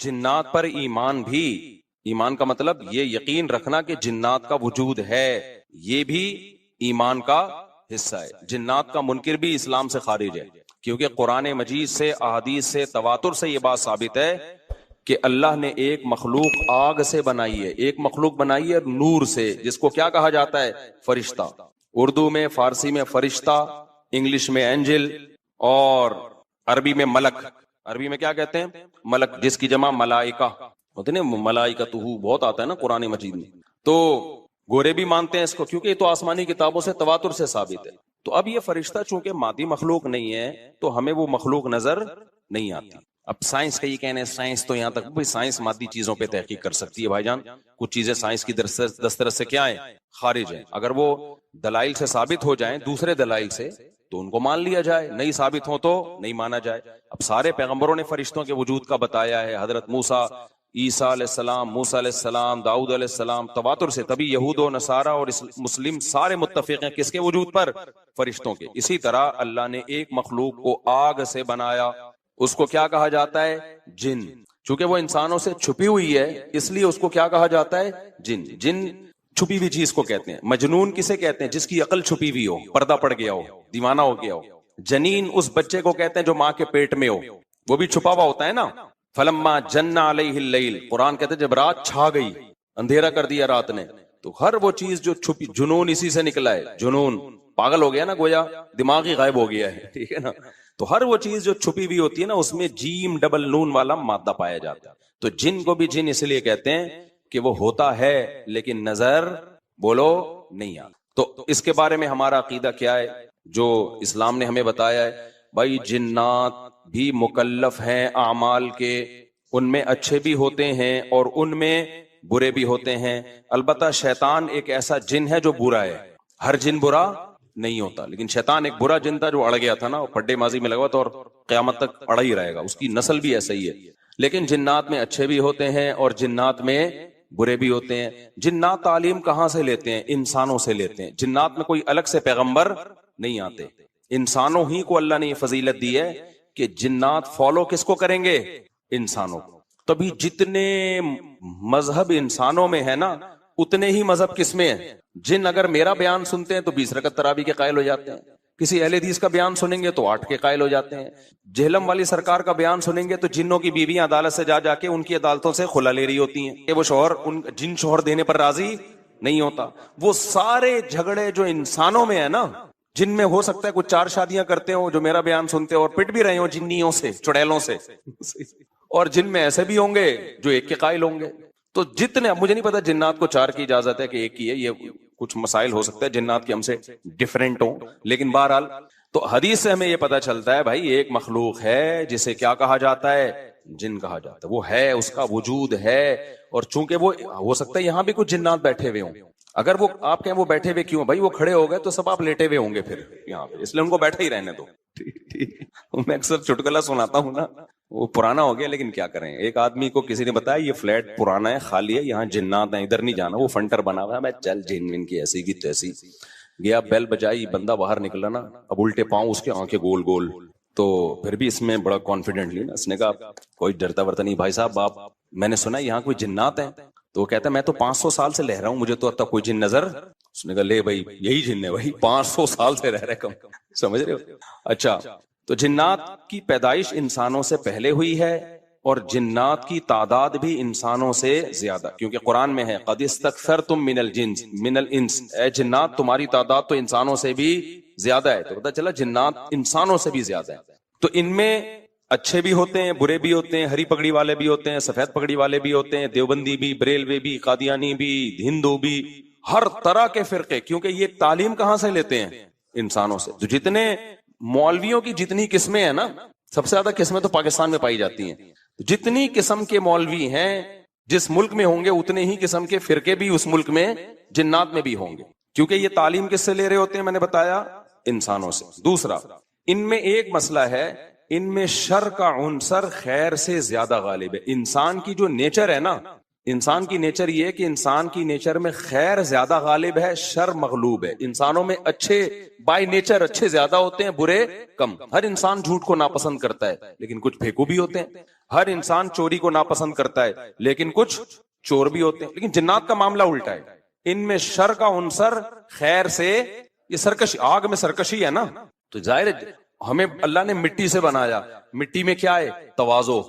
جنات پر ایمان بھی، ایمان کا مطلب یہ یقین رکھنا کہ جنات کا وجود ہے، یہ بھی ایمان کا حصہ ہے۔ جنات کا منکر بھی اسلام سے خارج ہے، کیونکہ قرآن مجید سے، احادیث سے، تواتر سے یہ بات ثابت ہے کہ اللہ نے ایک مخلوق آگ سے بنائی ہے، ایک مخلوق بنائی ہے نور سے، جس کو کیا کہا جاتا ہے؟ فرشتہ۔ اردو میں، فارسی میں فرشتہ، انگلش میں اینجل، اور عربی میں ملک۔ عربی میں کیا کہتے ہیں؟ ملک، جس کی جمع ملائکہ ہوتے ہیں، ملائکتہ بہت آتا ہے نا قرآن مجید میں۔ تو گورے بھی مانتے ہیں اس کو، کیونکہ یہ تو آسمانی کتابوں سے، تواتر سے ثابت ہے۔ تو اب یہ فرشتہ چونکہ مادی مخلوق نہیں ہے تو ہمیں وہ مخلوق نظر نہیں آتی۔ اب سائنس کا یہ کہنا ہے، سائنس تو یہاں تک، سائنس مادی چیزوں پہ تحقیق کر سکتی ہے بھائی جان، کچھ چیزیں سائنس کی دسترس سے کیا ہیں؟ خارج ہیں۔ اگر وہ دلائل سے ثابت ہو جائیں، دوسرے دلائل سے، تو ان کو مان لیا جائے، نہیں ثابت ہو تو نہیں مانا جائے۔ اب سارے پیغمبروں نے فرشتوں کے وجود کا بتایا ہے، حضرت موسیٰ، عیسیٰ علیہ السلام، موسیٰ علیہ السلام، داؤد علیہ السلام، تواتر سے، تبھی یہود و نصارہ اور مسلم سارے متفق ہیں کس کے وجود پر؟ فرشتوں کے۔ اسی طرح اللہ نے ایک مخلوق کو آگ سے بنایا، اس کو کیا کہا جاتا ہے؟ جن۔ چونکہ وہ انسانوں سے چھپی ہوئی ہے اس لیے اس کو کیا کہا جاتا ہے؟ جن۔ جن چھپی ہوئی چیز کو کہتے ہیں۔ مجنون کسے کہتے ہیں؟ جس کی عقل چھپی ہوئی ہو، پردہ پڑ گیا ہو، دیوانہ ہو گیا ہو۔ جنین اس بچے کو کہتے ہیں جو ماں کے پیٹ میں ہو، وہ بھی چھپا ہوا ہوتا ہے نا۔ فلما جن علیہ اللیل، قرآن کہتے ہیں جب رات چھا گئی، اندھیرا کر دیا رات نے، تو ہر وہ چیز جو چھپی، جنون اسی سے نکلا ہے۔ جنون پاگل ہو گیا نا، گویا دماغ ہی غائب ہو گیا ہے، ٹھیک ہے نا۔ تو ہر وہ چیز جو چھپی ہوئی ہوتی ہے نا، اس میں جیم ڈبل نون والا مادہ پایا جاتا ہے۔ تو جن کو بھی جن اس لیے کہتے ہیں کہ وہ ہوتا ہے لیکن نظر، بولو، نہیں آتا۔ تو اس کے بارے میں ہمارا عقیدہ کیا ہے جو اسلام نے ہمیں بتایا ہے؟ بھائی جنات بھی مکلف ہیں اعمال کے، ان میں اچھے بھی ہوتے ہیں اور ان میں برے بھی ہوتے ہیں۔ البتہ شیطان ایک ایسا جن ہے جو برا ہے، ہر جن برا نہیں ہوتا، لیکن شیطان ایک برا جن تھا جو اڑ گیا تھا نا، پڈے ماضی میں لگا تھا اور قیامت تک اڑا ہی رہے گا، اس کی نسل بھی ایسا ہی ہے۔ لیکن جنات میں اچھے بھی ہوتے ہیں اور جنات میں برے بھی ہوتے ہیں۔ جنات تعلیم کہاں سے لیتے ہیں؟ انسانوں سے لیتے ہیں۔ جنات میں کوئی الگ سے پیغمبر نہیں آتے، انسانوں ہی کو اللہ نے یہ فضیلت دی ہے کہ جنات فالو کس کو کریں گے؟ انسانوں کو۔ تبھی جتنے مذہب انسانوں میں ہے نا، اتنے ہی مذہب کس میں ہے؟ جن اگر میرا بیان سنتے ہیں تو 20 رکعت تراویح کے قائل ہو جاتے ہیں، کسی اہل حدیث کا بیان سنیں گے تو 8 کے قائل ہو جاتے ہیں، جہلم والی سرکار کا بیان سنیں گے تو جنوں کی بیویاں عدالت سے جا کے ان کی عدالتوں سے خلا لے رہی ہوتی ہیں کہ وہ شوہر جن شوہر دینے پر راضی نہیں ہوتا۔ وہ سارے جھگڑے جو انسانوں میں ہے نا، جن میں ہو سکتا ہے کچھ 4 شادیاں کرتے ہوں جو میرا بیان سنتے اور پٹ بھی رہے ہوں جنیوں سے، چڑیلوں سے، اور جن میں ایسے بھی ہوں گے جو 1 کے قائل ہوں گے۔ تو جتنے، مجھے نہیں پتا جنات کو 4 کی اجازت ہے کہ 1 کی ہے، یہ کچھ مسائل ہو سکتا ہے جنات کے ہم سے ڈیفرنٹ ہوں، لیکن بہرحال تو حدیث سے ہمیں یہ پتا چلتا ہے بھائی ایک مخلوق ہے جسے کیا کہا جاتا ہے؟ جن کہا جاتا ہے۔ وہ ہے، اس کا وجود ہے، اور چونکہ وہ ہو سکتا ہے یہاں بھی کچھ جنات بیٹھے ہوئے ہوں، اگر وہ آپ کہیں وہ بیٹھے ہوئے کیوں بھائی؟ وہ کھڑے ہو گئے تو سب آپ لیٹے ہوئے ہوں گے پھر یہاں پہ، اس لیے ان کو بیٹھے ہی رہنے دو۔ میں اکثر چٹکلا سناتا ہوں نا، وہ پرانا ہو گیا لیکن کیا کریں، ایک آدمی کو کسی نے بتایا یہ فلیٹ پرانا ہے، خالی ہے، یہاں جنات ہیں، ادھر نہیں جانا، وہ فنٹر بنا ہوا ہے۔ میں چل جن ان کی ایسی کی تیسی گیا، بیل بجائی، بندہ باہر نکلا نا، اب الٹے پاؤں اس کے آنکھیں گول گول، تو پھر بھی اس میں بڑا کانفیڈنٹلی نا اس نے کہا کوئی ڈرتا ورتا نہیں بھائی صاحب، آپ میں نے سنا یہاں کوئی جنات ہیں؟ تو وہ کہتا ہے میں تو 500 سال سے رہ رہا ہوں، مجھے تو اب تک کوئی جن نظر۔ اس نے کہا لے بھائی یہی جن ہے بھائی، 500 سال سے رہ رہے کم، سمجھ رہے ہو؟ اچھا، تو جنات کی پیدائش انسانوں سے پہلے ہوئی ہے اور جنات کی تعداد بھی انسانوں سے زیادہ، کیونکہ قرآن میں ہے قد استکثرتم من الانس، اے جنات تمہاری تعداد تو انسانوں سے بھی زیادہ ہے۔ تو پتہ چلا جنات انسانوں سے بھی زیادہ ہے۔ تو ان میں اچھے بھی ہوتے ہیں، برے بھی ہوتے ہیں، ہری پگڑی والے بھی ہوتے ہیں، سفید پگڑی والے بھی ہوتے ہیں، دیوبندی بھی، بریلوی بھی، قادیانی بھی، ہندو بھی، ہر طرح کے فرقے، کیونکہ یہ تعلیم کہاں سے لیتے ہیں؟ انسانوں سے۔ تو جتنے مولویوں کی جتنی قسمیں ہیں نا، سب سے زیادہ قسمیں تو پاکستان میں پائی جاتی ہیں، جتنی قسم کے مولوی ہیں جس ملک میں ہوں گے اتنے ہی قسم کے فرقے بھی اس ملک میں جنات میں بھی ہوں گے، کیونکہ یہ تعلیم کس سے لے رہے ہوتے ہیں؟ میں نے بتایا انسانوں سے۔ دوسرا، ان میں ایک مسئلہ ہے، ان میں شر کا عنصر خیر سے زیادہ غالب ہے۔ انسان کی جو نیچر ہے نا، انسان کی نیچر یہ ہے کہ انسان کی نیچر میں خیر زیادہ غالب ہے، شر مغلوب ہے. انسانوں میں اچھے بائی نیچر اچھے زیادہ ہوتے ہیں، برے کم. ہر انسان جھوٹ کو ناپسند کرتا ہے لیکن کچھ پھیکو بھی ہوتے ہیں. ہر انسان چوری کو ناپسند کرتا ہے لیکن کچھ چور بھی ہوتے ہیں. لیکن جنات کا معاملہ الٹا ہے، ان میں شر کا عنصر خیر سے، یہ سرکشی، آگ میں سرکشی ہے نا. تو ظاہر ہے ہمیں اللہ نے مٹی سے بنایا، مٹی میں کیا ہے؟ تواضع.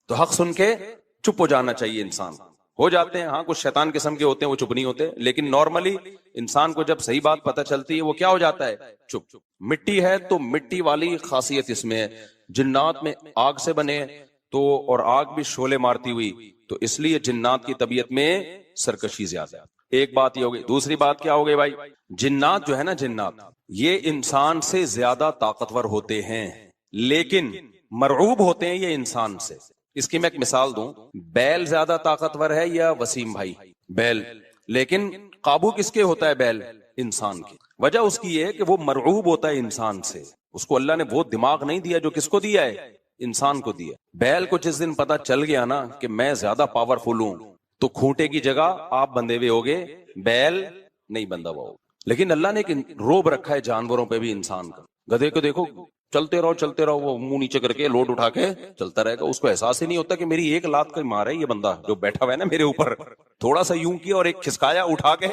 تو حق سن کے چپ ہو جانا چاہیے. انسان ہو جاتے ہیں، ہاں کچھ شیطان قسم کے ہوتے ہیں وہ چپ نہیں ہوتے، لیکن نارملی انسان کو جب صحیح بات پتہ چلتی ہے وہ کیا ہو جاتا ہے؟ چپ. مٹی ہے تو مٹی والی خاصیت اس میں ہے. جنات میں آگ سے بنے تو، اور آگ بھی شعلے مارتی ہوئی، تو اس لیے جنات کی طبیعت میں سرکشی زیادہ ہے. ایک بات یہ ہوگی. دوسری بات کیا ہوگی بھائی؟ جنات جو ہے نا، جنات یہ انسان سے زیادہ طاقتور ہوتے ہیں لیکن مرعوب ہوتے ہیں یہ انسان سے. اس کی میں ایک مثال دوں. بیل زیادہ طاقتور ہے یا وسیم بھائی؟ بیل. لیکن قابو کس کے ہوتا ہے بیل؟ انسان کی. وجہ اس کی یہ ہے کہ وہ مرعوب ہوتا ہے انسان سے. اس کو اللہ نے وہ دماغ نہیں دیا جو کس کو دیا ہے؟ انسان کو دیا. بیل کو جس دن پتا چل گیا نا کہ میں زیادہ پاورفل ہوں تو کھوٹے کی جگہ آپ بندے ہوئے ہوگے، بیل نہیں بندہ ہوا ہوگا. لیکن اللہ نے ایک روب رکھا ہے جانوروں پہ بھی انسان کا. گدھے کو دیکھو چلتے رہو، وہ منہ نیچے کر کے لوڈ اٹھا کے چلتا رہے گا. اس کو احساس ہی نہیں ہوتا کہ میری ایک لات کا مار ہے یہ بندہ جو بیٹھا ہوا ہے نا میرے اوپر، تھوڑا سا یوں کیا اور ایک کھسکایا اٹھا کے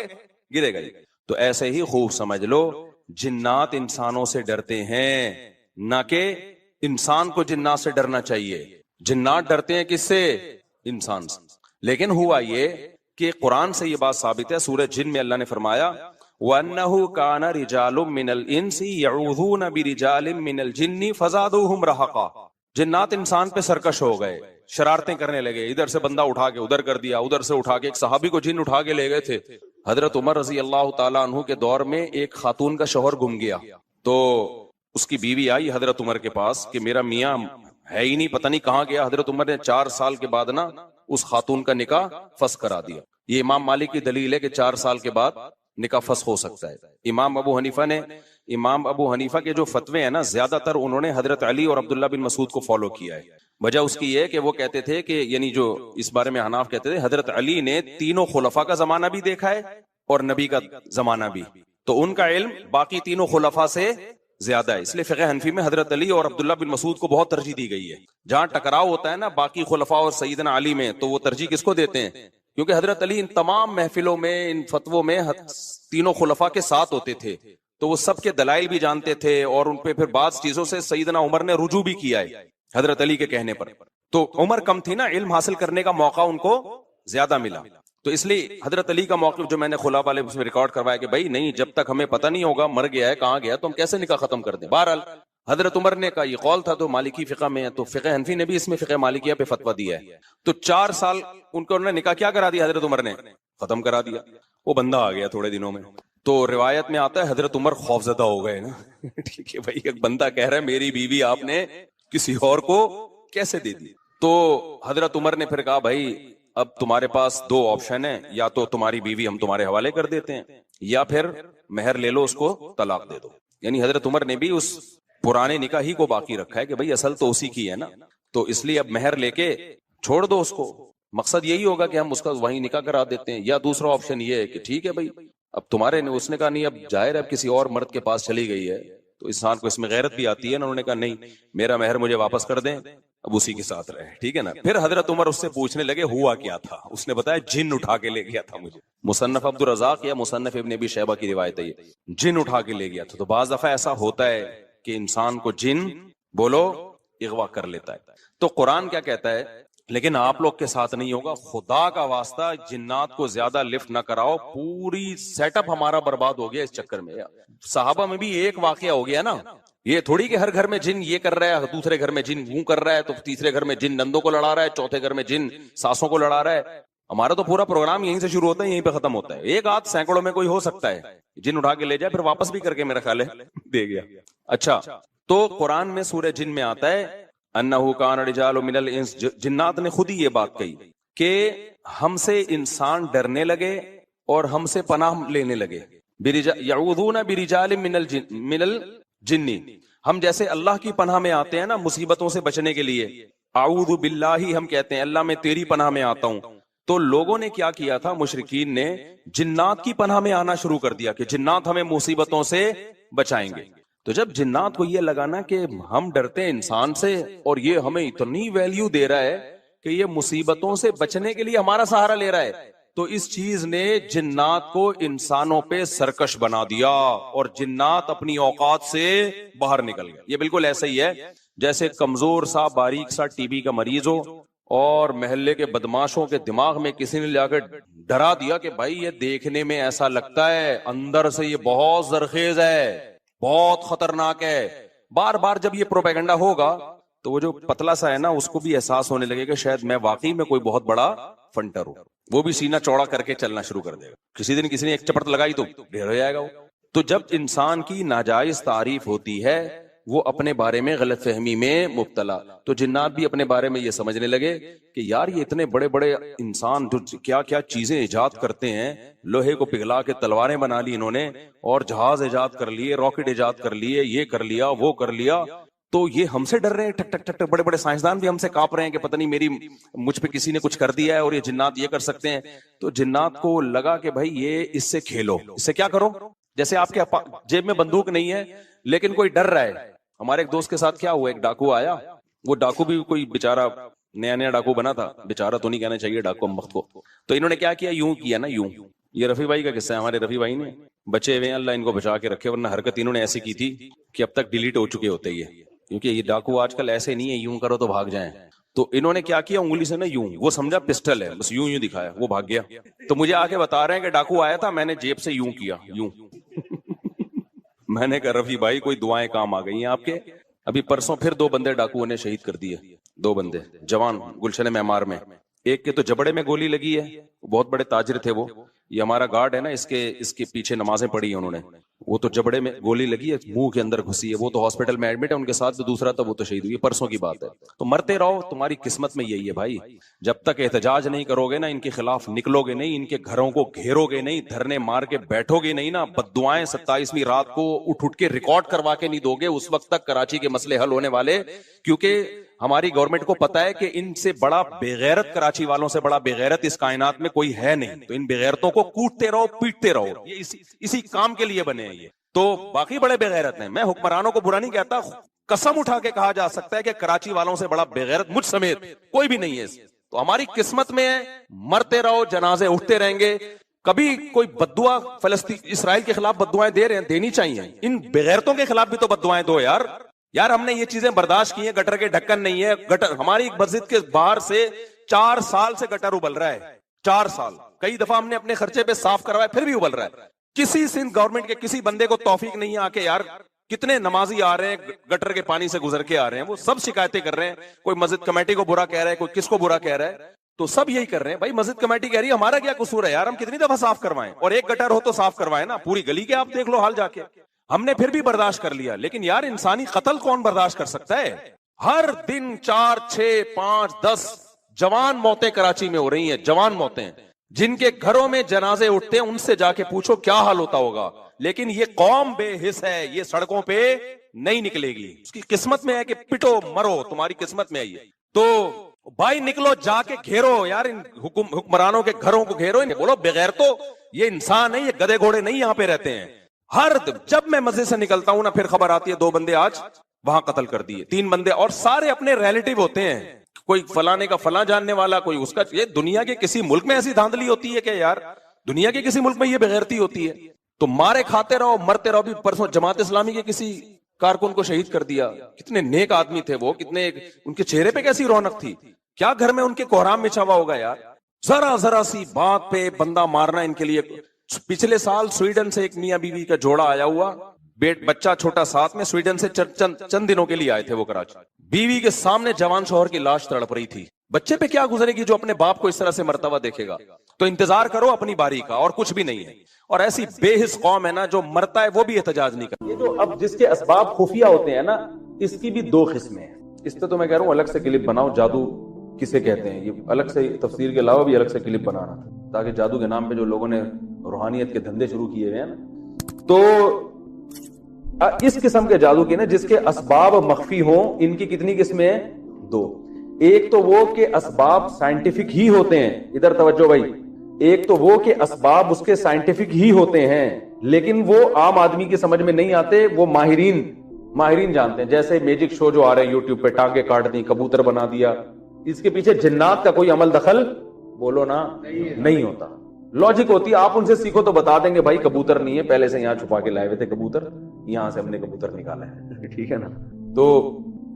گرے گا. تو ایسے ہی خوب سمجھ لو جنات انسانوں سے ڈرتے ہیں، نہ کہ انسان کو جنات سے ڈرنا چاہیے. جنات ڈرتے ہیں کس سے؟ انسان سے. لیکن ہوا یہ کہ قرآن سے یہ بات ثابت ہے. سورہ جن میں اللہ نے فرمایا وَأَنَّهُ كَانَ رِجَالٌ مِّنَ الْإِنسِ يَعُوذُونَ بِرِجَالٍ مِّنَ الْجِنِّ فَزَادُوهُمْ رَهَقًا. جنات انسان پہ سرکش ہو گئے، شرارتیں کرنے لگے. ادھر سے بندہ اٹھا کے ادھر کر دیا، ادھر سے اٹھا کے. ایک صحابی کو جن اٹھا کے لے گئے تھے. حضرت عمر رضی اللہ تعالیٰ عنہ کے دور میں ایک خاتون کا شوہر گم گیا تو اس کی بیوی آئی حضرت عمر کے پاس کہ میرا میاں ہے ہی نہیں، پتہ نہیں کہاں گیا. حضرت عمر نے 4 سال کے بعد نا اس خاتون کا نکاح فسخ کرا دیا. یہ امام مالک کی دلیل ہے کہ 4 سال کے بعد نکاح فسخ ہو سکتا ہے. امام ابو حنیفہ کے جو فتوے ہیں نا، زیادہ تر انہوں نے حضرت علی اور عبداللہ بن مسعود کو فالو کیا ہے. وجہ اس کی یہ کہ وہ کہتے تھے کہ یعنی جو اس بارے میں حناف کہتے تھے حضرت علی نے تینوں خلفاء کا زمانہ بھی دیکھا ہے اور نبی کا زمانہ بھی، تو ان کا علم باقی تینوں خلفاء سے زیادہ ہے. اس لیے فقہ حنفی میں حضرت علی اور عبداللہ بن مسعود کو بہت ترجیح دی گئی ہے. جہاں ٹکراؤ ہوتا ہے نا باقی خلفاء اور سیدنا علی میں، تو وہ ترجیح کس کو دیتے ہیں؟ کیونکہ حضرت علی ان تمام محفلوں میں، ان فتووں میں تینوں خلفاء کے ساتھ ہوتے تھے، تو وہ سب کے دلائل بھی جانتے تھے اور ان پہ پھر بعض چیزوں سے سیدنا عمر نے رجوع بھی کیا ہے حضرت علی کے کہنے پر. تو عمر کم تھی نا، علم حاصل کرنے کا موقع ان کو زیادہ ملا. تو اس لیے حضرت علی کا موقف جو میں نے خلا والے اس میں ریکارڈ کروایا کہ بھائی نہیں، جب تک ہمیں پتہ نہیں ہوگا مر گیا ہے کہاں گیا تو ہم کیسے نکاح ختم کر دیں. بہرحال حضرت عمر نے کا یہ قول تھا تو مالکی فقہ میں ہے، تو فقہ حنفی نے بھی اس میں فقہ مالکیہ پہ فتویٰ دیا ہے. تو 4 سال ان کو انہوں نے نکاح کیا کرا دیا، حضرت عمر نے ختم کرا دیا. وہ بندہ آ گیا تھوڑے دنوں میں. تو روایت میں آتا ہے حضرت عمر خوفزدہ ہو گئے نا. ٹھیک ہے بھائی، ایک بندہ کہہ رہا ہے میری بیوی آپ نے کسی اور کو کیسے دے دی. تو حضرت عمر نے پھر کہا بھائی اب تمہارے پاس 2 آپشن ہیں، یا تو تمہاری بیوی ہم تمہارے حوالے کر دیتے ہیں یا پھر مہر لے لو، اس کو طلاق دے دو. یعنی حضرت عمر نے بھی اس پرانے نکاح ہی کو باقی رکھا ہے کہ بھئی اصل تو اسی کی ہے نا، تو اس لیے اب مہر لے کے چھوڑ دو اس کو. مقصد یہی ہوگا کہ ہم اس کا وہیں نکاح کرا دیتے ہیں. یا دوسرا آپشن یہ ہے کہ ٹھیک ہے بھئی اب تمہارے نے، اس نے کہا نہیں اب ظاہر ہے اب کسی اور مرد کے پاس چلی گئی ہے تو انسان کو اس میں غیرت بھی آتی ہے نا. انہوں نے کہا نہیں، میرا مہر مجھے واپس کر دیں، اب اسی کے ساتھ رہے. ٹھیک ہے نا. پھر حضرت عمر اس سے پوچھنے لگے ہوا کیا تھا. اس نے بتایا جن اٹھا کے لے گیا تھا مجھے. مصنف عبد الرزاق یا مصنف ابن ابی شیبہ کی روایت ہے، یہ جن اٹھا کے لے گیا تھا. تو بعض دفعہ ایسا ہوتا ہے کہ انسان کو جن بولو اغوا کر لیتا ہے. تو قرآن کیا کہتا ہے، لیکن آپ لوگ کے ساتھ نہیں ہوگا. خدا کا واسطہ جنات کو زیادہ لفٹ نہ کراؤ. پوری سیٹ اپ ہمارا برباد ہو گیا اس چکر میں. صحابہ میں بھی ایک واقعہ ہو گیا نا. یہ تھوڑی کہ ہر گھر میں جن یہ کر رہا ہے، دوسرے گھر میں جن وہ کر رہا ہے، تو تیسرے گھر میں جن نندوں کو لڑا رہا ہے، چوتھے گھر میں جن ساسوں کو لڑا رہا ہے. ہمارا تو پورا پروگرام یہیں سے شروع ہوتا ہے یہیں پہ ختم ہوتا ہے. ایک آدھ سینکڑوں میں کوئی ہو سکتا ہے جن اٹھا کے لے جائے، پھر واپس بھی کر کے میرا خیال ہے دے گیا. اچھا، تو قرآن میں سورہ جن میں آتا ہے انہو کان رجال من الانس، جنات نے خود ہی یہ بات کہی کہ ہم سے انسان ڈرنے لگے اور ہم سے پناہ لینے لگے. یعوذون برجال من الجن، ہم جیسے اللہ کی پناہ میں آتے ہیں نا مصیبتوں سے بچنے کے لیے، اعوذ باللہ ہم کہتے ہیں اللہ میں تیری پناہ میں آتا ہوں. تو لوگوں نے کیا کیا تھا, مشرکین نے جنات کی پناہ میں آنا شروع کر دیا کہ جنات ہمیں مصیبتوں سے بچائیں گے. تو جب جنات کو یہ لگانا کہ ہم ڈرتے ہیں انسان سے اور یہ ہمیں اتنی ویلیو دے رہا ہے کہ یہ مصیبتوں سے بچنے کے لیے ہمارا سہارا لے رہا ہے, تو اس چیز نے جنات کو انسانوں پہ سرکش بنا دیا اور جنات اپنی اوقات سے باہر نکل گئے. یہ بالکل ایسا ہی ہے جیسے کمزور سا باریک سا ٹی بی کا مریض ہو اور محلے کے بدماشوں کے دماغ میں کسی نے لا کر ڈرا دیا کہ بھائی یہ دیکھنے میں ایسا لگتا ہے, اندر سے یہ بہت زرخیز ہے, بہت خطرناک ہے. بار بار جب یہ پروپیگنڈا ہوگا تو وہ جو پتلا سا ہے نا, اس کو بھی احساس ہونے لگے کہ شاید میں واقعی میں کوئی بہت بڑا فنٹر ہوں. وہ بھی سینہ چوڑا کر کے چلنا شروع کر دے گا. کسی دن کسی نے ایک چپٹ لگائی تو ڈھیر ہو جائے گا وہ. تو جب انسان کی ناجائز تعریف ہوتی ہے وہ اپنے بارے میں غلط فہمی میں مبتلا, تو جنات بھی اپنے بارے میں یہ سمجھنے لگے کہ یار یہ اتنے بڑے بڑے انسان جو کیا کیا چیزیں ایجاد کرتے ہیں, لوہے کو پگھلا کے تلواریں بنا لی انہوں نے, اور جہاز ایجاد کر لیے, راکٹ ایجاد کر لیے, یہ کر لیا وہ کر لیا, تو یہ ہم سے ڈر رہے ہیں. ٹک ٹک ٹک ٹک بڑے بڑے سائنسدان بھی ہم سے کانپ رہے ہیں کہ پتہ نہیں مجھ پہ کسی نے کچھ کر دیا ہے اور یہ جنات یہ کر سکتے ہیں. تو جنات کو لگا کہ بھائی یہ اس سے کھیلو, اس سے کیا کرو, جیسے آپ کے جیب میں بندوق نہیں ہے لیکن کوئی ڈر رہا ہے. ہمارے ایک دوست کے ساتھ کیا ہوا, ایک ڈاکو آیا, وہ ڈاکو بھی کوئی بےچارا نیا نیا ڈاکو بنا تھا, بےچارا تو نہیں کہنا چاہیے ڈاکو ہم وقت کو. تو انہوں نے کیا کیا, یوں کیا نا, یوں. یہ رفیع بھائی کا قصہ ہے, ہمارے رفیع بھائی نے بچے ہوئے ہیں, اللہ ان کو بچا کے رکھے, ورنہ حرکت انہوں نے ایسی کی تھی کہ اب تک ڈیلیٹ ہو چکے ہوتے یہ, کیونکہ یہ ڈاکو آج کل ایسے نہیں ہے یوں کرو تو بھاگ جائیں. تو انہوں نے کیا کیا, انگلی سے نا یوں, وہ سمجھا پسٹل ہے, بس یوں یوں دکھایا, وہ بھاگ گیا. تو مجھے آ کے بتا رہے ہیں کہ ڈاکو آیا تھا, میں نے جیب سے یوں کیا, یوں. میں نے کہا رفیع بھائی کوئی دعائیں کام آ گئی ہیں آپ کے. ابھی پرسوں پھر 2 بندے ڈاکوؤں نے شہید کر دیے, 2 بندے جوان گلشن معمار میں. ایک کے تو جبڑے میں گولی لگی ہے, بہت بڑے تاجر تھے وہ, یہ ہمارا گارڈ ہے نا, اس کے پیچھے نمازیں پڑھی ہیں انہوں نے, وہ تو جبڑے میں گولی لگی ہے, منہ کے اندر گھسی ہے, وہ تو ہاسپٹل میں ایڈمٹ ہے, ان کے ساتھ جو دوسرا تھا وہ تو شہید ہوئی, پرسوں کی بات ہے. تو مرتے رہو, تمہاری قسمت میں یہی ہے بھائی. جب تک احتجاج نہیں کرو گے نا, ان کے خلاف نکلو گے نہیں, ان کے گھروں کو گھیرو گے نہیں, دھرنے مار کے بیٹھو گے نہیں نا, بددعائیں 27ویں رات کو اٹھ کے ریکارڈ کروا کے نہیں دو گے, اس وقت تک کراچی کے مسئلے حل ہونے والے. کیونکہ ہماری گورنمنٹ کو پتا ہے کہ ان سے بڑا بےغیرت, کراچی والوں سے بڑا بےغیرت اس کائنات میں کوئی ہے نہیں. تو ان بےغیرتوں کو کوٹتے رہو, پیٹتے رہو, یہ اسی کام کے لیے بنے ہیں یہ. تو باقی بڑے بےغیرت ہیں, میں حکمرانوں کو برا نہیں کہتا, قسم اٹھا کے کہا جا سکتا ہے کہ کراچی والوں سے بڑا بےغیرت مجھ سمیت کوئی بھی نہیں ہے. تو ہماری قسمت میں ہے, مرتے رہو, جنازے اٹھتے رہیں گے. کبھی کوئی بددعا فلسطین اسرائیل کے خلاف بددعائیں دے رہے ہیں, دینی چاہیے. ان بےغیرتوں کے خلاف بھی تو بددعائیں دو یار. یار ہم نے یہ چیزیں برداشت کی ہیں, گٹر کے ڈھکن نہیں ہے, گٹر ہماری مسجد کے باہر سے 4 سال سے گٹر ابل رہا ہے, 4 سال. کئی دفعہ ہم نے اپنے خرچے پہ صاف کروایا, پھر بھی ابل رہا ہے. کسی سندھ گورنمنٹ کے کسی بندے کو توفیق نہیں آ کے, یار کتنے نمازی آ رہے ہیں گٹر کے پانی سے گزر کے آ رہے ہیں, وہ سب شکایتیں کر رہے ہیں. کوئی مسجد کمیٹی کو برا کہہ رہا ہے, کوئی کس کو برا کہہ رہا ہے, تو سب یہی کر رہے ہیں. بھائی مسجد کمیٹی کہہ رہی ہے ہمارا کیا قصور ہے یار, ہم کتنی دفعہ صاف کروائیں, اور ایک گٹر ہو تو صاف کروائیں نا, پوری گلی کے آپ دیکھ لو حال جا کے. ہم نے پھر بھی برداشت کر لیا, لیکن یار انسانی قتل کون برداشت کر سکتا ہے. ہر دن 4 6 5 10 جوان موتیں کراچی میں ہو رہی ہیں, جوان موتیں. جن کے گھروں میں جنازے اٹھتے ہیں ان سے جا کے پوچھو کیا حال ہوتا ہوگا. لیکن یہ قوم بے حس ہے, یہ سڑکوں پہ نہیں نکلے گی. اس کی قسمت میں ہے کہ پٹو مرو, تمہاری قسمت میں ہے یہ. تو بھائی نکلو, جا کے گھیرو یار, ان حکمرانوں کے گھروں کو گھیرو. انہیں بولو بغیر تو یہ انسان ہے, یہ گدے گھوڑے نہیں یہاں پہ رہتے ہیں. جب میں مسجد سے نکلتا ہوں نا, پھر خبر آتی ہے 2 بندے آج وہاں قتل کر دیے, 3 بندے, اور سارے اپنے ریلیٹیو ہوتے ہیں. کوئی فلانے کا فلاں جاننے والا, کوئی اس کا. یہ دنیا کے کسی ملک میں ایسی دھاندلی ہوتی ہے کہ یار, دنیا کے کسی ملک میں یہ بغیرتی ہوتی ہے. تو مارے کھاتے رہو, مرتے رہو. بھی پرسوں جماعت اسلامی کے کسی کارکن کو شہید کر دیا. کتنے نیک آدمی تھے وہ, کتنے ان کے چہرے پہ کیسی رونق تھی. کیا گھر میں ان کے کوہرام مچا ہوا ہوگا یار. ذرا سی بات پہ بندہ مارنا ان کے لیے. پچھلے سال سویڈن سے ایک میاں بیوی کا جوڑا آیا ہوا, بچہ چھوٹا ساتھ میں, سویڈن سے چند دنوں کے لیے آئے تھے وہ کراچی. بیوی کے سامنے جوان شوہر کی لاش تڑپ رہی تھی. بچے پہ کیا گزرے گی جو اپنے باپ کو اس طرح سے مرتبہ دیکھے گا. تو انتظار کرو اپنی باری کا, اور کچھ بھی نہیں ہے. اور ایسی بے حس قوم ہے نا, جو مرتا ہے وہ بھی احتجاج نہیں کرتا. یہ جو اب جس کے اسباب خفیہ ہوتے ہیں نا, اس کی بھی 2 قسمیں ہیں. اس پہ تو میں کہہ رہا ہوں الگ سے کلپ بناؤ, جادو کسے کہتے ہیں. یہ الگ سے تفسیر کے علاوہ بھی الگ سے کلپ بنانا, تاکہ جادو کے نام پہ جو لوگوں نے روحانیت کے دھندے شروع کیے ہوئے ہیں نا, تو اس قسم کے جادو کے نا جس کے اسباب مخفی ہوں, ان کی کتنی قسمیں ہیں؟ 2. ایک تو وہ کہ اسباب سائنٹیفک ہی ہوتے ہیں، ادھر توجہ بھائی، ایک تو وہ کہ اسباب اس کے سائنٹیفک ہی ہوتے ہیں لیکن وہ عام آدمی کی سمجھ میں نہیں آتے، وہ ماہرین جانتے ہیں. جیسے میجک شو جو آ رہے ہیں یوٹیوب پہ، ٹانگیں کاٹ دی، کبوتر بنا دیا، اس کے پیچھے جنات کا کوئی عمل دخل بولو نا نہیں ہوتا. لاجک ہوتی ہے، آپ ان سے سیکھو تو بتا دیں گے بھائی کبوتر نہیں ہے، پہلے سے یہاں چھپا کے لائے ہوئے تھے کبوتر، یہاں سے ہم نے کبوتر نکالا ہے. ٹھیک ہے نا. تو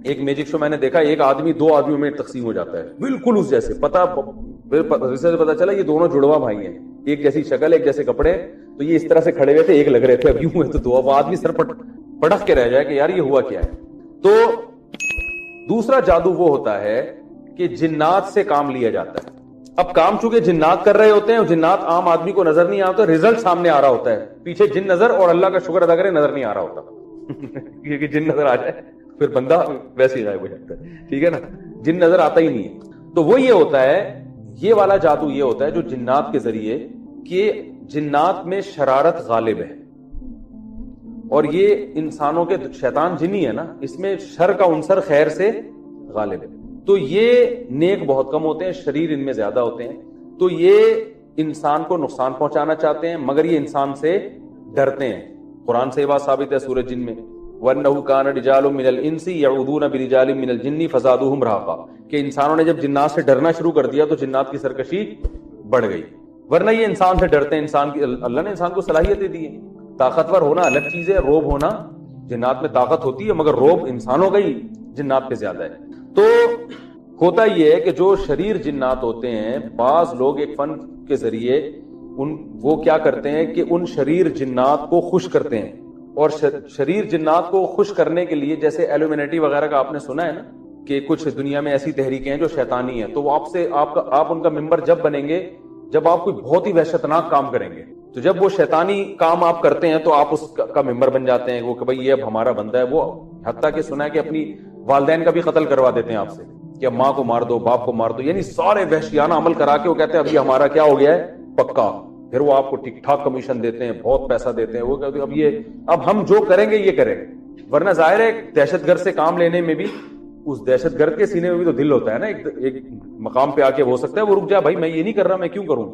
ایک میجک شو میں نے دیکھا، ایک آدمی 2 آدمیوں میں تقسیم ہو جاتا ہے بالکل اس جیسے، پتا چلا یہ دونوں جڑواں بھائی ہیں، ایک جیسی شکل ایک جیسے کپڑے، تو یہ اس طرح سے کھڑے ہوئے تھے، ایک لگ رہے تھے، اب یوں ہے تو 2، وہ آدمی سر پٹک کے رہ جائے کہ یار یہ ہوا کیا ہے. تو دوسرا جادو وہ ہوتا ہے کہ جنات سے کام لیا جاتا ہے. اب کام چونکہ جنات کر رہے ہوتے ہیں، جنات عام آدمی کو نظر نہیں آتا، رزلٹ سامنے آ رہا ہوتا ہے، پیچھے جن نظر اور اللہ کا شکر ادا کرے نظر نہیں آ رہا ہوتا کیونکہ جن نظر آ جائے پھر بندہ ویسے ہی غائب ہو جاتا ہے. ٹھیک ہے نا، جن نظر آتا ہی نہیں ہے. تو وہ یہ ہوتا ہے، یہ والا جادو یہ ہوتا ہے جو جنات کے ذریعے، کہ جنات میں شرارت غالب ہے، اور یہ انسانوں کے شیطان جنی ہے نا، اس میں شر کا عنصر خیر سے غالب ہے. تو یہ نیک بہت کم ہوتے ہیں، شریر ان میں زیادہ ہوتے ہیں. تو یہ انسان کو نقصان پہنچانا چاہتے ہیں مگر یہ انسان سے ڈرتے ہیں. قرآن سے یہ بات ثابت ہے سورۃ جن میں، وَأَنَّهُ كَانَ رِجَالٌ مِّنَ الْإِنسِ يَعُوذُونَ بِرِجَالٍ مِّنَ الْجِنِّ فَزَادُوهُمْ رَهَقًا، کہ انسانوں نے جب جنات سے ڈرنا شروع کر دیا تو جنات کی سرکشی بڑھ گئی. ورنہ یہ انسان سے ڈرتے ہیں، انسان کی اللہ نے انسان کو صلاحیتیں دی ہیں. طاقتور ہونا الگ چیز ہے، روب ہونا، جنات میں طاقت ہوتی ہے مگر روب انسانوں کا ہی جنات پہ زیادہ ہے. تو ہوتا یہ ہے کہ جو شریر جنات ہوتے ہیں، بعض لوگ ایک فن کے ذریعے وہ کیا کرتے ہیں کہ ان شریر جنات کو خوش کرتے ہیں. اور شریر جنات کو خوش کرنے کے لیے، جیسے ایلومینٹی وغیرہ کا آپ نے سنا ہے نا کہ کچھ دنیا میں ایسی تحریکیں ہیں جو شیطانی ہیں، تو وہ آپ ان کا ممبر جب بنیں گے جب آپ کوئی بہت ہی وحشتناک کام کریں گے. تو جب وہ شیطانی کام آپ کرتے ہیں تو آپ اس کا ممبر بن جاتے ہیں، وہ کہ بھائی یہ اب ہمارا بندہ ہے. وہ حتیٰ کہ سنا ہے کہ اپنی والدین کا بھی قتل کروا دیتے ہیں آپ سے، کہ اب ماں کو مار دو، باپ کو مار دو، یعنی سارے وحشیانہ عمل کرا کے وہ کہتے ہیں اب یہ ہمارا کیا ہو گیا ہے پکا. پھر وہ آپ کو ٹھیک ٹھاک کمیشن دیتے ہیں، بہت پیسہ دیتے ہیں. وہ کہتے ہیں اب ہم جو کریں گے یہ کریں گے. ورنہ ظاہر ہے دہشت گرد سے کام لینے میں بھی اس دہشت گرد کے سینے میں بھی تو دل ہوتا ہے نا، ایک مقام پہ آ کے ہو سکتا ہے وہ رک جائے، بھائی میں یہ نہیں کر رہا، میں کیوں کروں.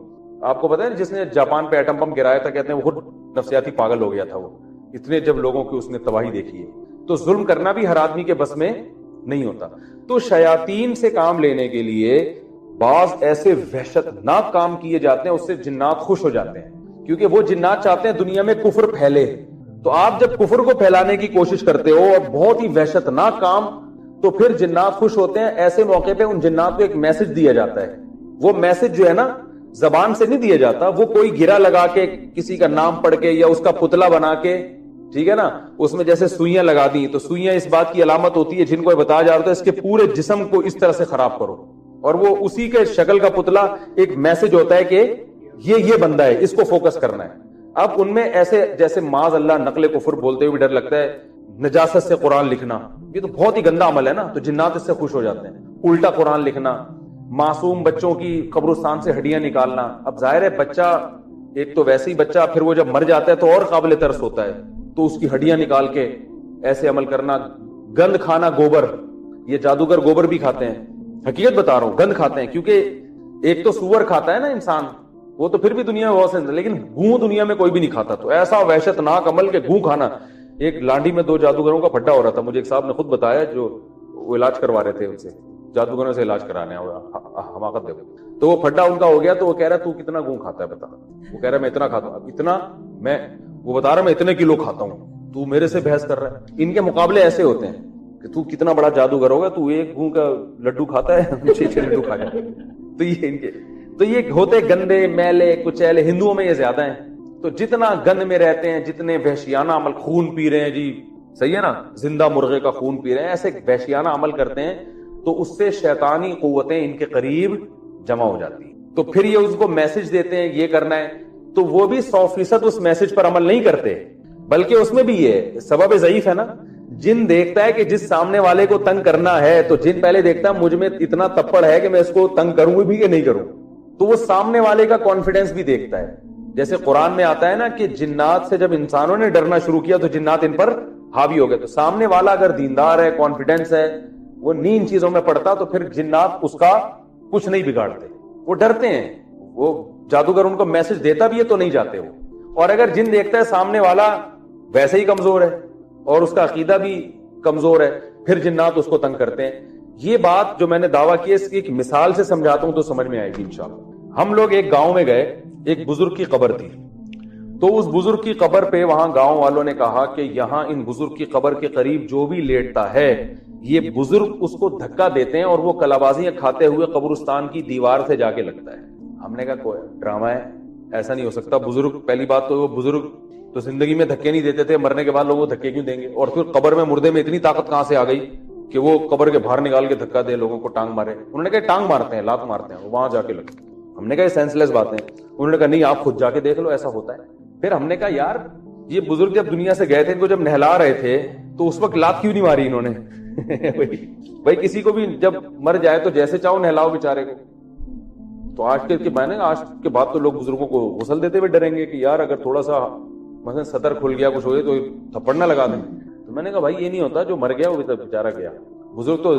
آپ کو پتا ہے جس نے جاپان پہ ایٹم بم گرایا تھا، کہتے ہیں وہ خود نفسیاتی پاگل ہو گیا تھا، وہ اتنے جب لوگوں کی اس نے تباہی دیکھی ہے. تو ظلم کرنا بھی ہر آدمی کے بس میں نہیں ہوتا. تو شیاطین سے کام لینے کے لیے بعض ایسے وحشتناک کام کیے جاتے ہیں، اس سے جنات خوش ہو جاتے ہیں، کیونکہ وہ جنات چاہتے ہیں دنیا میں کفر پھیلے. تو آپ جب کفر کو پھیلانے کی کوشش کرتے ہو اور بہت ہی وحشتناک کام، تو پھر جنات خوش ہوتے ہیں. ایسے موقع پہ ان جنات کو ایک میسج دیا جاتا ہے. وہ میسج جو ہے نا زبان سے نہیں دیا جاتا، وہ کوئی گرا لگا کے کسی کا نام پڑھ کے یا اس کا پتلا بنا کے، ٹھیک ہے نا، اس میں جیسے سوئیاں لگا دی، تو سوئیاں اس بات کی علامت ہوتی ہے جن کو بتایا جاتا ہے اس کے پورے جسم کو اس طرح سے خراب کرو، اور وہ اسی کے شکل کا پتلا ایک میسج ہوتا ہے کہ یہ بندہ ہے، اس کو فوکس کرنا ہے. اب ان میں ایسے جیسے معاذ اللہ نقل کفر بولتے ہوئے بھی ڈر لگتا ہے، نجاست سے قرآن لکھنا، یہ تو بہت ہی گندا عمل ہے نا، تو جنات اس سے خوش ہو جاتے ہیں. الٹا قرآن لکھنا، معصوم بچوں کی قبرستان سے ہڈیاں نکالنا. اب ظاہر ہے بچہ ایک تو ویسے ہی بچہ، پھر وہ جب مر جاتا ہے تو اور قابل ترس ہوتا ہے، تو اس کی ہڈیاں نکال کے ایسے عمل کرنا. گند کھانا، گوبر، یہ جادوگر گوبر بھی کھاتے ہیں، حقیقت بتا رہا ہوں، گند کھاتے ہیں. کیونکہ ایک تو سور کھاتا ہے نا انسان، وہ تو پھر بھی دنیا میں بہت سے، لیکن گوں دنیا میں کوئی بھی نہیں کھاتا. تو ایسا وحشتناک عمل کہ گوں کھانا. ایک لانڈی میں 2 جادوگروں کا پھڈا ہو رہا تھا، مجھے ایک صاحب نے خود بتایا، جو وہ علاج کروا رہے تھے ان سے، جادوگروں سے علاج کرانے، حماقت دیکھو. تو وہ پھڈا ان کا ہو گیا، تو وہ کہہ رہا تو کتنا گوں کھاتا ہے بتا. وہ کہہ رہا میں اتنا کھاتا ہوں. اتنا؟ وہ بتا رہا میں اتنے کلو کھاتا ہوں. تو میرے سے بحث کر رہا ہے. ان کے مقابلے ایسے ہوتے ہیں کہ تو کتنا بڑا جادوگر ہوگا، تو ایک گوں کا لڈو کھاتا ہے، 6 لڈو کھا جاتا ہے. تو یہ ان کے تو یہ ہوتے گندے، میلے، کچیلے. ہندوؤں میں یہ زیادہ ہیں. تو جتنا گند میں رہتے ہیں، جتنے وحشیانہ عمل، خون پی رہے ہیں جی، صحیح ہے نا، زندہ مرغے کا خون پی رہے ہیں، ایسے وحشیانہ عمل کرتے ہیں، تو اس سے شیطانی قوتیں ان کے قریب جمع ہو جاتی ہیں. تو پھر یہ اس کو میسج دیتے ہیں یہ کرنا ہے، تو وہ بھی 100% اس میسج پر عمل نہیں کرتے، بلکہ اس میں بھی یہ سبب ضعیف ہے نا. جن دیکھتا ہے کہ جس سامنے والے کو تنگ کرنا ہے، تو جن پہلے دیکھتا ہے مجھ میں اتنا تپڑ ہے کہ میں اس کو تنگ کروں بھی کہ نہیں کروں، تو وہ سامنے والے کا کانفیڈنس بھی دیکھتا ہے. جیسے قرآن میں آتا ہے نا کہ جنات سے جب انسانوں نے ڈرنا شروع کیا تو جنات ان پر حاوی ہو گئے. تو سامنے والا اگر دیندار ہے، کانفیڈنس ہے، وہ نہیں ان چیزوں میں پڑتا تو پھر جنات اس کا کچھ نہیں بگاڑتے. وہ ڈرتے ہیں, وہ جادوگر ان کو میسج دیتا بھی ہے تو نہیں جاتے وہ. اور اگر جن دیکھتا ہے سامنے والا ویسے ہی کمزور ہے اور اس کا عقیدہ بھی کمزور ہے, پھر جنات اس کو تنگ کرتے ہیں. یہ بات جو میں نے دعویٰ کی ہے اس کی ایک مثال سے سمجھاتا ہوں تو سمجھ میں آئے گی انشاءاللہ. ہم لوگ ایک گاؤں میں گئے, ایک بزرگ کی قبر تھی, تو اس بزرگ کی قبر پہ وہاں گاؤں والوں نے کہا کہ یہاں ان بزرگ کی قبر کے قریب جو بھی لیٹتا ہے یہ بزرگ اس کو دھکا دیتے ہیں اور وہ کلابازیاں کھاتے ہوئے قبرستان کی دیوار سے جا کے لگتا ہے. ہم نے کہا کوئی ڈرامہ ہے, ایسا نہیں ہو سکتا. بزرگ, پہلی بات تو وہ بزرگ تو زندگی میں دھکے نہیں دیتے تھے, مرنے کے بعد لوگوں کو دھکے کیوں دیں گے؟ اور پھر قبر میں مردے میں اتنی طاقت کہاں سے آ گئی کہ وہ قبر کے باہر نکال کے دھکا دے, لوگوں کو ٹانگ مارے. انہوں نے کہا ٹانگ مارتے ہیں, لات مارتے ہیں, وہاں جا کے لگتے. ہم نے کہا یہ سینس لیس باتیں. انہوں نے کہا نہیں آپ خود جا کے دیکھ لو ایسا ہوتا ہے. پھر ہم نے کہا یار یہ بزرگ جب دنیا سے گئے تھے, ان کو جب نہلا رہے تھے تو اس وقت لات کیوں نہیں ماری انہوں نے؟ بھائی کسی کو بھی جب مر جائے تو جیسے چاہو نہلاؤ بیچارے کو. تو آج کے میں نے آج کے بعد تو لوگ بزرگوں کو غسل دیتے ہوئے ڈریں گے کہ یار اگر تھوڑا سا مثلا صدر کھل گیا کچھ ہوئے تو تھپڑ نہ لگا دیں. تو میں نے کہا بھائی یہ نہیں ہوتا, جو مر گیا وہ بیچارہ گیا. بزرگ تو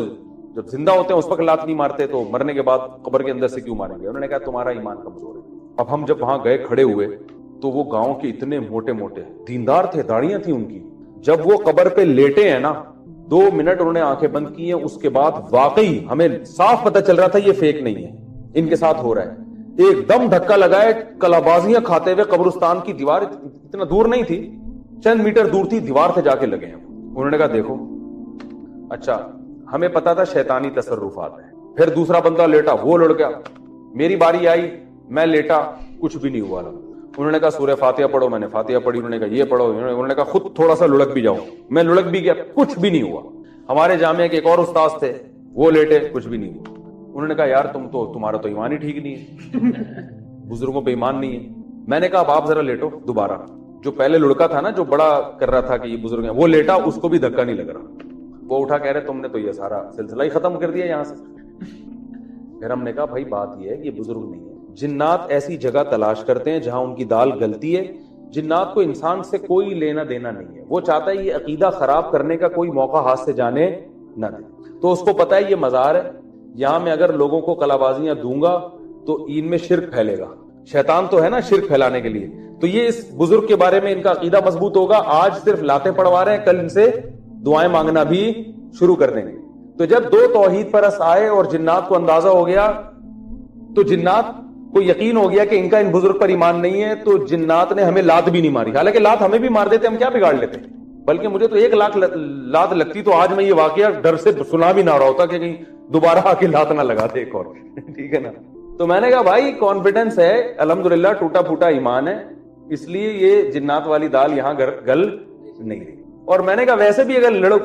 جب زندہ ہوتے ہیں اس وقت لات نہیں مارتے, تو مرنے کے بعد قبر کے اندر سے کیوں ماریں گے؟ انہوں نے کہا تمہارا ایمان کمزور ہے. اب ہم جب وہاں گئے کھڑے ہوئے تو وہ گاؤں کے اتنے موٹے موٹے دیندار تھے, داڑیاں تھیں ان کی. جب وہ قبر پہ لیٹے ہیں نا 2 منٹ انہوں نے آنکھیں بند کی ہیں, اس کے بعد واقعی ہمیں صاف پتہ چل رہا تھا یہ فیک نہیں ہے, ان کے ساتھ ہو رہا ہے. ایک دم دھکا لگائے, کلابازیاں کھاتے ہوئے قبرستان کی دیوار اتنا دور نہیں تھی, چند میٹر دور تھی, دیوار سے جا کے لگے ہیں. انہوں نے کہا دیکھو اچھا ہمیں پتا تھا شیطانی تصرفات ہیں. پھر دوسرا بندہ لیٹا, وہ لڑ گیا. میری باری آئی, میں لیٹا, کچھ بھی نہیں ہوا. انہوں نے کہا سورہ فاتحہ پڑھو, میں نے فاتحہ پڑھی. انہوں نے کہا یہ پڑھو. انہوں نے کہا خود تھوڑا سا لڑک بھی جاؤ, میں لڑک بھی گیا, کچھ بھی نہیں ہوا. ہمارے جامعہ کے ایک اور استاذ تھے, وہ لیٹے, کچھ بھی نہیں ہوا. انہوں نے کہا یار تمہارا تو ایمان ہی ٹھیک نہیں ہے, بزرگوں پہ ایمان نہیں ہے. میں نے کہا اب آپ ذرا لیٹو دوبارہ. جو پہلے لڑکا تھا نا جو بڑا کر رہا تھا کہ یہ بزرگ ہیں, وہ لیٹا, اس کو بھی دھکا نہیں لگ رہا. وہ اٹھا کہہ رہے تم نے تو یہ سارا سلسلہ ہی ختم کر دیا یہاں سے. پھر ہم نے کہا بھائی بات یہ ہے کہ یہ بزرگ نہیں ہے. جنات ایسی جگہ تلاش کرتے ہیں جہاں ان کی دال گلتی ہے. جنات کو انسان سے کوئی لینا دینا نہیں ہے. وہ چاہتا ہے یہ عقیدہ خراب کرنے کا کوئی موقع ہاتھ سے جانے نہ دے. تو اس کو پتا ہے یہ مزار ہے, یہاں میں اگر لوگوں کو کلابازیاں دوں گا تو ان میں شرک پھیلے گا. شیطان تو ہے نا شرک پھیلانے کے لیے. تو یہ اس بزرگ کے بارے میں ان کا عقیدہ مضبوط ہوگا. آج صرف لاتیں پڑوا رہے ہیں, کل ان سے دعائیں مانگنا بھی شروع کر دیں گے. تو جب 2 توحید پرست آئے اور جنات کو اندازہ ہو گیا, تو جنات کو یقین ہو گیا کہ ان کا ان بزرگ پر ایمان نہیں ہے, تو جنات نے ہمیں لات بھی نہیں ماری. حالانکہ لات ہمیں بھی مار دیتے, ہم کیا بگاڑ لیتے, بلکہ مجھے تو 1 لاکھ لات لگتی تو آج میں یہ واقعہ ڈر سے سنا بھی نہ رہا ہوتا کہ کہیں دوبارہ آ کے لات نہ لگا دے ایک اور. ٹھیک ہے نا. تو میں نے کہا بھائی کانفیڈنس ہے, الحمدللہ ٹوٹا پھوٹا ایمان ہے, اس لیے یہ جنات والی دال یہاں گل نہیں رہی. اور میں نے کہا ویسے بھی اگر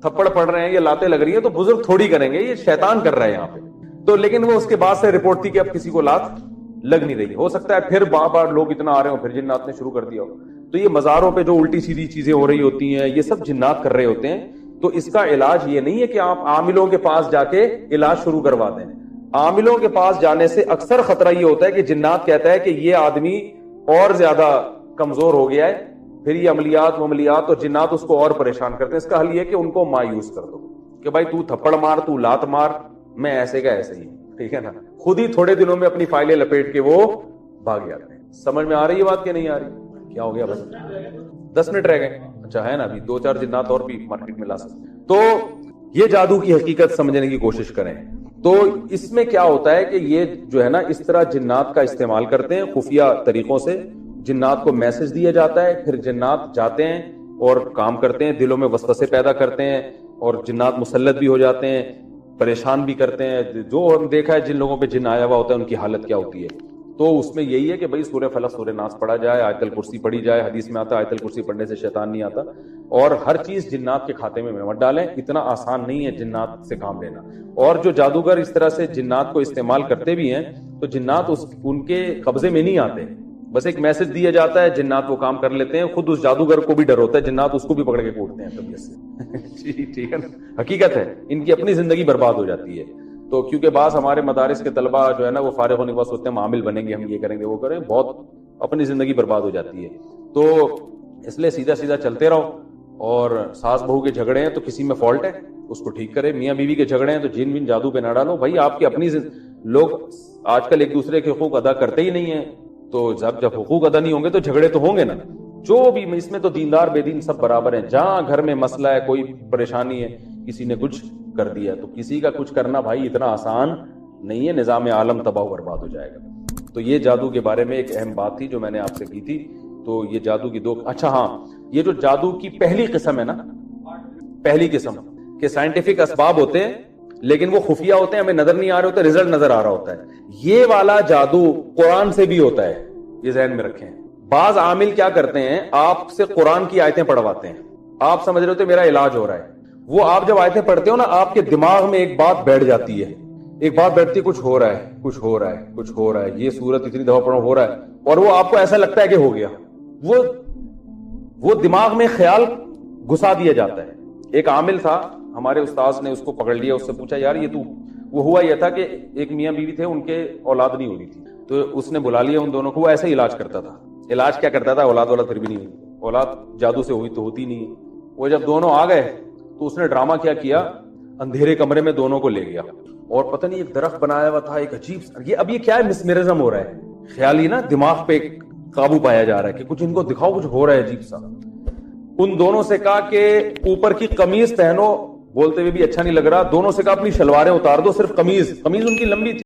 تھپڑ پڑ رہے ہیں, یہ لاتیں لگ رہی ہیں, تو بزرگ تھوڑی کریں گے, یہ شیطان کر رہا ہے یہاں پہ. تو لیکن وہ اس کے بعد سے رپورٹ تھی کہ اب کسی کو لات لگ نہیں رہی. ہو سکتا ہے پھر بار لوگ اتنا آ رہے ہوں, پھر جنات نے شروع کر دیا ہو. تو یہ مزاروں پہ جو الٹی سیدھی چیزیں ہو رہی ہوتی ہیں, یہ سب جنات کر رہے ہوتے ہیں. تو اس کا علاج یہ نہیں ہے کہ آپ عاملوں کے پاس جا کے علاج شروع کروا دیں. عاملوں کے پاس جانے سے اکثر خطرہ یہ ہوتا ہے کہ جنات کہتا ہے کہ یہ آدمی اور زیادہ کمزور ہو گیا ہے, پھر یہ عملیات اور جنات اس کو اور پریشان کرتے ہیں. اس کا حل یہ کہ ان کو مایوس کر دو کہ بھائی تو تھپڑ مار, تو لات مار, میں ایسے کا ایسے ہی. ٹھیک ہے نا. خود ہی تھوڑے دنوں میں اپنی فائلیں لپیٹ کے وہ بھاگ جاتے ہیں. سمجھ میں آ رہی ہے بات کہ نہیں آ رہی؟ کیا ہو گیا بھائی 10 منٹ رہ گئے. اچھا ہے نا, ابھی 2-4 جنات اور بھی مارکیٹ میں لا سکتے ہیں. تو یہ جادو کی حقیقت سمجھنے کی کوشش کریں. تو اس میں کیا ہوتا ہے کہ یہ جو ہے نا اس طرح جنات کا استعمال کرتے ہیں خفیہ طریقوں سے. جنات کو میسج دیا جاتا ہے, پھر جنات جاتے ہیں اور کام کرتے ہیں, دلوں میں وسوسے پیدا کرتے ہیں, اور جنات مسلط بھی ہو جاتے ہیں, پریشان بھی کرتے ہیں. جو ہم دیکھا ہے جن لوگوں پہ جن آیا ہوا ہوتا ہے ان کی حالت کیا ہوتی ہے. تو اس میں یہی ہے کہ بھائی سورہ فلق سورہ ناس پڑھا جائے, آیت الکرسی پڑھی جائے. حدیث میں آتا ہے آیت الکرسی پڑھنے سے شیطان نہیں آتا. اور ہر چیز جنات کے کھاتے میں مت ڈالیں, اتنا آسان نہیں ہے جنات سے کام لینا. اور جو جادوگر اس طرح سے جنات کو استعمال کرتے بھی ہیں, تو جنات ان کے قبضے میں نہیں آتے, بس ایک میسج دیا جاتا ہے, جنات وہ کام کر لیتے ہیں. خود اس جادوگر کو بھی ڈر ہوتا ہے, جنات اس کو بھی پکڑ کے کوٹتے ہیں طبیعت سے. ٹھیک ہے نا, حقیقت ہے. ان کی اپنی زندگی برباد ہو جاتی ہے. تو کیونکہ بعض ہمارے مدارس کے طلبہ جو ہے نا وہ فارغ ہونے کے بعد سوچتے ہیں معامل بنیں گے, ہم یہ کریں گے وہ کریں, بہت اپنی زندگی برباد ہو جاتی ہے. تو اس لیے سیدھا سیدھا چلتے رہو. اور ساس بہو کے جھگڑے ہیں تو کسی میں فالٹ ہے, اس کو ٹھیک کرے. میاں بیوی کے جھگڑے ہیں تو جن بن جادو پہ نہ ڈالو بھائی. آپ کی اپنی لوگ آج کل ایک دوسرے کے حقوق ادا کرتے ہی نہیں ہیں, تو جب حقوق ادا نہیں ہوں گے تو جھگڑے تو ہوں گے نا. جو بھی اس میں تو دیندار بے دین سب برابر ہیں. جہاں گھر میں مسئلہ ہے, کوئی پریشانی ہے, کسی نے کچھ کر دیا, تو کسی کا کچھ کرنا بھائی اتنا آسان نہیں ہے. نظام عالم تباہ و برباد ہو جائے گا. تو یہ جادو کے بارے میں ایک اہم بات تھی جو میں نے آپ سے کی تھی. تو یہ جادو کی دو. اچھا ہاں, یہ جو جادو کی پہلی قسم ہے نا, پہلی قسم کہ سائنٹیفک اسباب ہوتے ہیں لیکن وہ خفیہ ہوتے ہیں, ہمیں نظر نہیں آ رہے ہوتے, رزلٹ نظر آ رہا ہوتا ہے. یہ والا جادو قرآن سے بھی ہوتا ہے, یہ ذہن میں رکھیں. بعض عامل کیا کرتے ہیں, آپ سے قرآن کی آیتیں پڑھواتے ہیں, آپ سمجھ رہے ہوتے میرا علاج ہو رہا ہے. وہ آپ جب آیتیں پڑھتے ہو نا, آپ کے دماغ میں ایک بات بیٹھ جاتی ہے, ایک بات بیٹھتی ہے, کچھ ہو رہا ہے, کچھ ہو رہا ہے, کچھ ہو رہا ہے, یہ سورت اتنی دفعہ پڑھو ہو رہا ہے, اور وہ آپ کو ایسا لگتا ہے کہ ہو گیا. وہ دماغ میں خیال گھسا دیا جاتا ہے. ایک عامل تھا, ہمارے استاذ نے اس کو پکڑ لیا, اس سے پوچھا یار یہ تو, وہ ہوا یہ تھا کہ ایک میاں بیوی تھے, ان کے اولاد نہیں ہو رہی تھی, تو اس نے بلا لیا ان دونوں کو. وہ ایسے ہی علاج کرتا تھا. علاج کیا کرتا تھا, اولاد پھر بھی نہیں ہوئی, اولاد جادو سے ہوئی تو ہوتی نہیں. وہ جب دونوں آ گئے تو اس نے ڈرامہ کیا, اندھیرے کمرے میں دونوں کو لے گیا, اور پتہ نہیں ایک درخت بنایا ہوا تھا, ایک عجیب یہ. اب یہ کیا ہے, مسمرزم ہو رہا ہے, خیالی نا, دماغ پہ قابو پایا جا رہا ہے کہ کچھ ان کو دکھاؤ, کچھ ہو رہا ہے عجیب سا. ان دونوں سے کہا کہ اوپر کی قمیض پہنو, بولتے ہوئے بھی اچھا نہیں لگ رہا. دونوں سے کہا اپنی شلواریں اتار دو, صرف قمیض ان کی لمبی تھی.